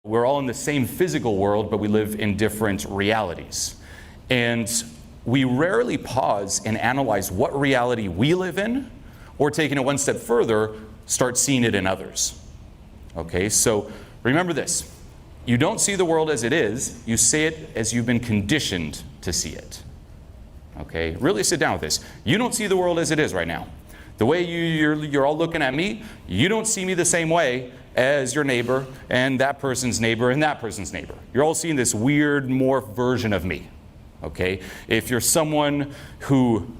We're all in the same physical world, but we live in different realities. And we rarely pause and analyze what reality we live in, or taking it one step further, start seeing it in others. Okay, so remember this. You don't see the world as it is, you see it as you've been conditioned to see it. Okay, really sit down with this. You don't see the world as it is right now. The way you're all looking at me, you don't see me the same way as your neighbor and that person's neighbor and that person's neighbor. You're all seeing this weird morph version of me. Okay? If you're someone who,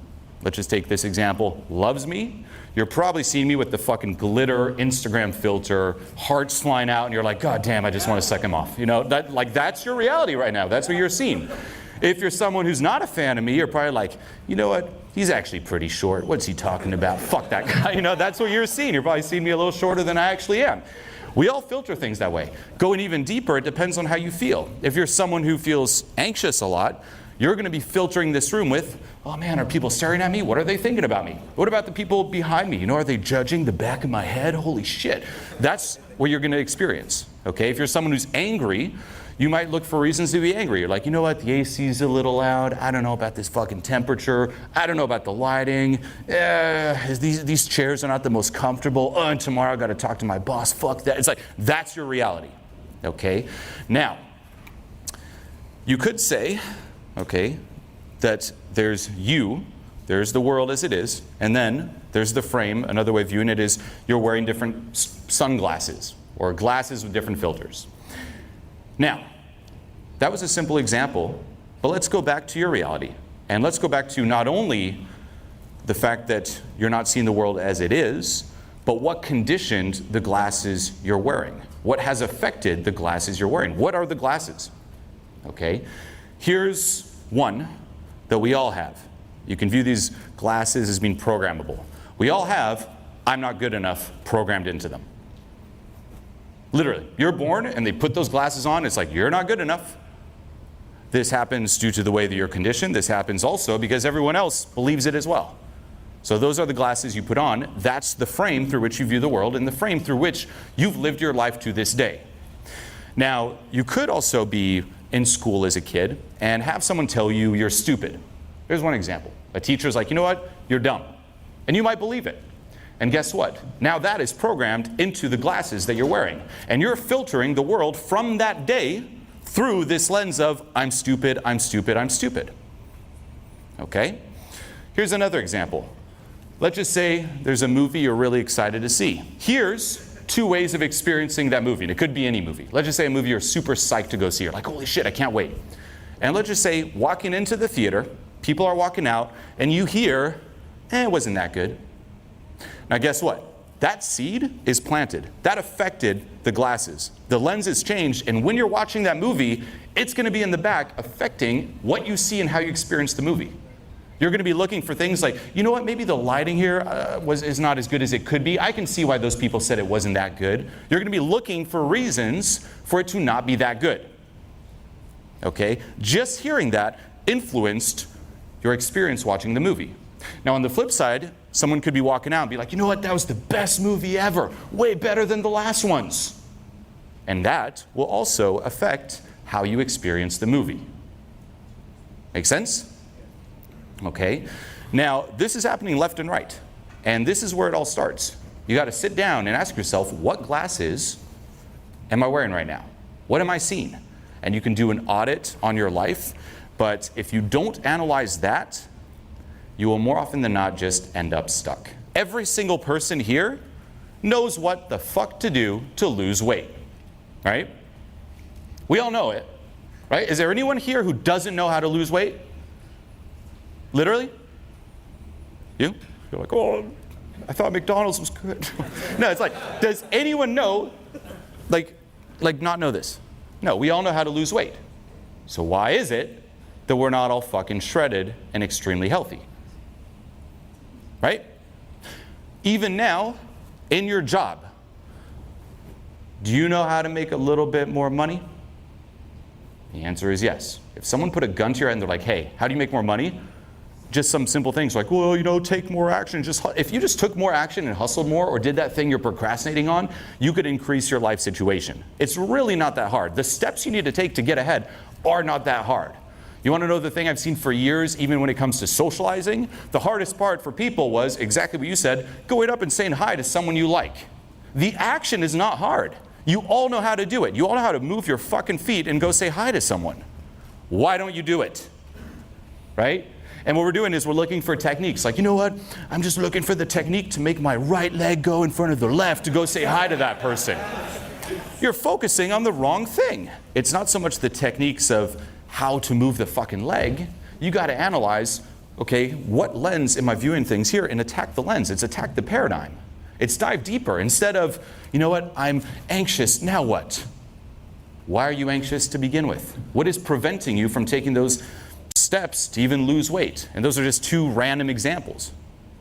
let's just take this example, loves me, you're probably seeing me with the fucking glitter Instagram filter, hearts flying out, and you're like, God damn, I just want to suck him off. You know, that's your reality right now. That's what you're seeing. If you're someone who's not a fan of me, you're probably like, you know what? He's actually pretty short. What's he talking about? Fuck that guy. You know, that's what you're seeing. You're probably seeing me a little shorter than I actually am. We all filter things that way. Going even deeper, it depends on how you feel. If you're someone who feels anxious a lot, you're going to be filtering this room with, oh man, are people staring at me? What are they thinking about me? What about the people behind me? You know, are they judging the back of my head? Holy shit. That's what you're going to experience. Okay? If you're someone who's angry, you might look for reasons to be angry. You're like, you know what, the AC's a little loud. I don't know about this fucking temperature. I don't know about the lighting. These chairs are not the most comfortable. And tomorrow I got to talk to my boss. Fuck that. It's like, that's your reality. Okay? Now, you could say, okay, that there's you, there's the world as it is, and then there's the frame. Another way of viewing it is you're wearing different sunglasses or glasses with different filters. Now, that was a simple example, but let's go back to your reality. And let's go back to not only the fact that you're not seeing the world as it is, but what conditioned the glasses you're wearing. What has affected the glasses you're wearing? What are the glasses? Okay, here's one that we all have. You can view these glasses as being programmable. We all have, I'm not good enough, programmed into them. Literally, you're born and they put those glasses on, it's like, you're not good enough. This happens due to the way that you're conditioned. This happens also because everyone else believes it as well. So those are the glasses you put on. That's the frame through which you view the world and the frame through which you've lived your life to this day. Now, you could also be in school as a kid and have someone tell you you're stupid. Here's one example. A teacher's like, you know what? You're dumb. And you might believe it. And guess what? Now that is programmed into the glasses that you're wearing. And you're filtering the world from that day through this lens of, I'm stupid, I'm stupid, I'm stupid. Okay? Here's another example. Let's just say there's a movie you're really excited to see. Here's two ways of experiencing that movie. And it could be any movie. Let's just say a movie you're super psyched to go see. You're like, holy shit, I can't wait. And let's just say, walking into the theater, people are walking out, and you hear, it wasn't that good. Now guess what? That seed is planted. That affected the glasses. The lens is changed, and when you're watching that movie, it's going to be in the back affecting what you see and how you experience the movie. You're going to be looking for things like, you know what, maybe the lighting here is not as good as it could be. I can see why those people said it wasn't that good. You're going to be looking for reasons for it to not be that good. Okay? Just hearing that influenced your experience watching the movie. Now on the flip side, someone could be walking out and be like, you know what, that was the best movie ever. Way better than the last ones. And that will also affect how you experience the movie. Make sense? Okay. Now, this is happening left and right. And this is where it all starts. You got to sit down and ask yourself, what glasses am I wearing right now? What am I seeing? And you can do an audit on your life. But if you don't analyze that, you will more often than not just end up stuck. Every single person here knows what the fuck to do to lose weight, right? We all know it, right? Is there anyone here who doesn't know how to lose weight? Literally? You? You're like, oh, I thought McDonald's was good. No, it's like, does anyone know, like not know this? No, we all know how to lose weight. So why is it that we're not all fucking shredded and extremely healthy? Right? Even now, in your job, do you know how to make a little bit more money? The answer is yes. If someone put a gun to your head and they're like, hey, how do you make more money? just some simple things like, well, you know, take more action. If you just took more action and hustled more or did that thing you're procrastinating on, you could increase your life situation. It's really not that hard. The steps you need to take to get ahead are not that hard. You want to know the thing I've seen for years, even when it comes to socializing? The hardest part for people was exactly what you said, going up and saying hi to someone you like. The action is not hard. You all know how to do it. You all know how to move your fucking feet and go say hi to someone. Why don't you do it? Right? And what we're doing is we're looking for techniques. Like, you know what? I'm just looking for the technique to make my right leg go in front of the left to go say hi to that person. You're focusing on the wrong thing. It's not so much the techniques of how to move the fucking leg. You got to analyze, okay, what lens am I viewing things here? And attack the lens. It's attack the paradigm. It's dive deeper. Instead of, you know what? I'm anxious. Now what? Why are you anxious to begin with? What is preventing you from taking those steps to even lose weight? And those are just two random examples,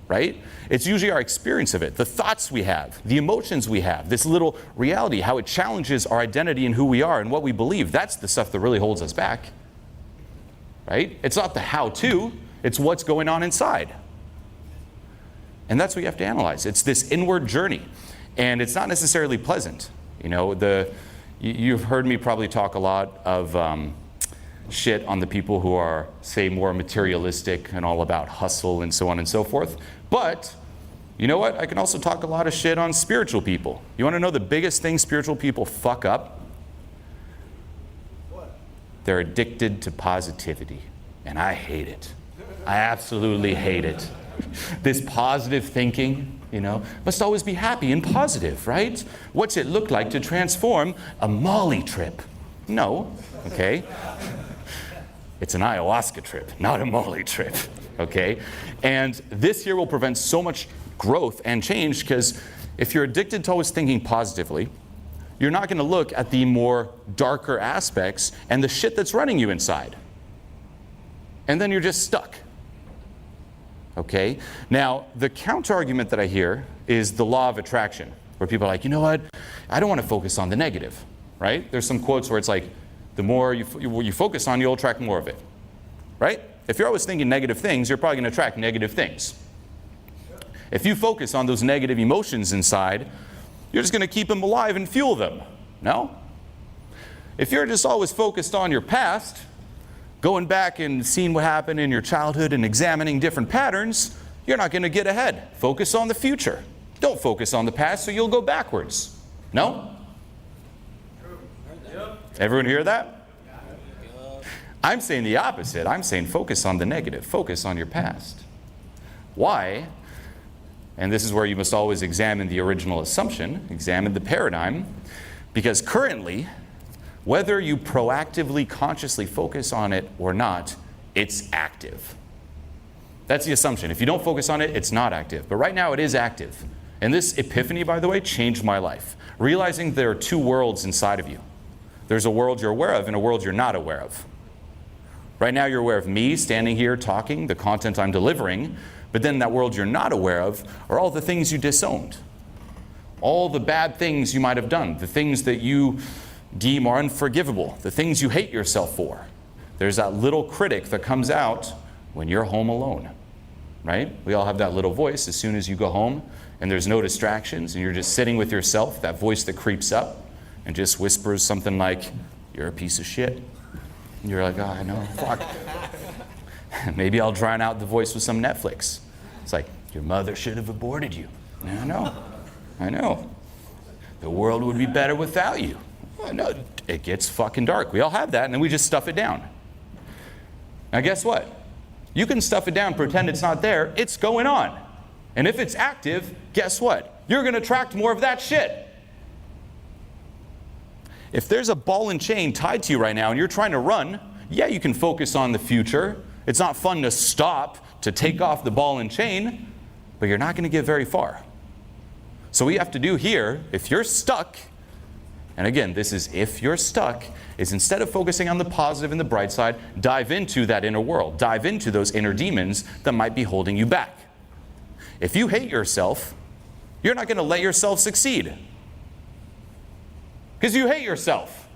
right? It's usually our experience of it, the thoughts we have, the emotions we have, this little reality, how it challenges our identity and who we are and what we believe. That's the stuff that really holds us back, right? It's not the how-to, it's what's going on inside. And that's what you have to analyze. It's this inward journey, and it's not necessarily pleasant. You know, you've heard me probably talk a lot of shit on the people who are, say, more materialistic and all about hustle and so on and so forth. But, you know what? I can also talk a lot of shit on spiritual people. You want to know the biggest thing spiritual people fuck up? What? They're addicted to positivity. And I hate it. I absolutely hate it. This positive thinking, you know, must always be happy and positive, right? What's it look like to transform a Molly trip? No, okay? It's an ayahuasca trip, not a Molly trip, okay? And this here will prevent so much growth and change, because if you're addicted to always thinking positively, you're not going to look at the more darker aspects and the shit that's running you inside. And then you're just stuck. Okay? Now, the counter-argument that I hear is the law of attraction, where people are like, you know what? I don't want to focus on the negative, right? There's some quotes where it's like, the more you focus on, you'll attract more of it, right? If you're always thinking negative things, you're probably going to attract negative things. If you focus on those negative emotions inside, you're just going to keep them alive and fuel them. No? If you're just always focused on your past, going back and seeing what happened in your childhood and examining different patterns, you're not going to get ahead. Focus on the future. Don't focus on the past, so you'll go backwards. No? Everyone hear that? I'm saying the opposite. I'm saying focus on the negative. Focus on your past. Why? And this is where you must always examine the original assumption, examine the paradigm, because currently, whether you proactively, consciously focus on it or not, it's active. That's the assumption. If you don't focus on it, it's not active. But right now, it is active. And this epiphany, by the way, changed my life. Realizing there are two worlds inside of you. There's a world you're aware of and a world you're not aware of. Right now, you're aware of me standing here talking, the content I'm delivering, but then that world you're not aware of are all the things you disowned. All the bad things you might have done, the things that you deem are unforgivable, the things you hate yourself for. There's that little critic that comes out when you're home alone, right? We all have that little voice as soon as you go home and there's no distractions and you're just sitting with yourself, that voice that creeps up and just whispers something like, you're a piece of shit. And you're like, oh, I know, fuck. Maybe I'll drown out the voice with some Netflix. It's like, your mother should have aborted you. Yeah, I know. The world would be better without you. Well, no, it gets fucking dark. We all have that, and then we just stuff it down. Now guess what? You can stuff it down, pretend it's not there. It's going on. And if it's active, guess what? You're going to attract more of that shit. If there's a ball and chain tied to you right now and you're trying to run, yeah, you can focus on the future. It's not fun to stop, to take off the ball and chain, but you're not going to get very far. So what you have to do here, if you're stuck, and again, this is if you're stuck, is instead of focusing on the positive and the bright side, dive into that inner world. Dive into those inner demons that might be holding you back. If you hate yourself, you're not going to let yourself succeed. Because you hate yourself.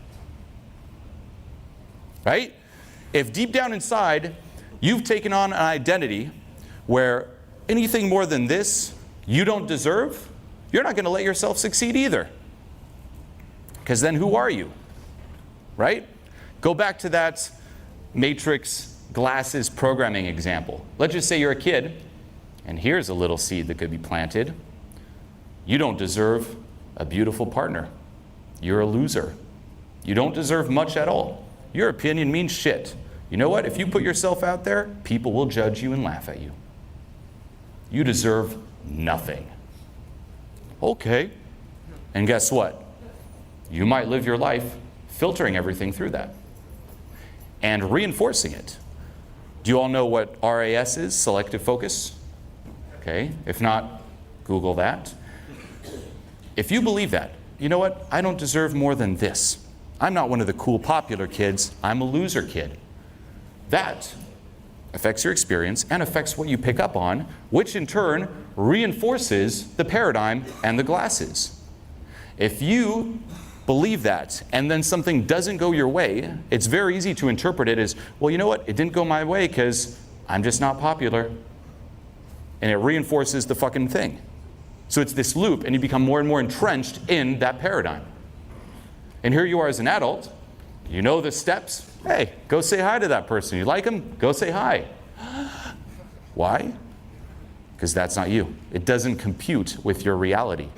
Right? If deep down inside, You've taken on an identity where anything more than this you don't deserve. You're not going to let yourself succeed either. Because then who are you? Right? Go back to that matrix glasses programming example. Let's just say you're a kid, and here's a little seed that could be planted. You don't deserve a beautiful partner. You're a loser. You don't deserve much at all. Your opinion means shit. You know what? If you put yourself out there, people will judge you and laugh at you. You deserve nothing. Okay. And guess what? You might live your life filtering everything through that and reinforcing it. Do you all know what RAS is? Selective focus? Okay. If not, Google that. If you believe that, you know what? I don't deserve more than this. I'm not one of the cool popular kids. I'm a loser kid. That affects your experience and affects what you pick up on, which in turn reinforces the paradigm and the glasses. If you believe that and then something doesn't go your way, it's very easy to interpret it as, well, you know what? It didn't go my way because I'm just not popular. And it reinforces the fucking thing. So it's this loop, and you become more and more entrenched in that paradigm. And here you are as an adult. You know the steps. Hey, go say hi to that person. You like them? Go say hi. Why? Because that's not you. It doesn't compute with your reality.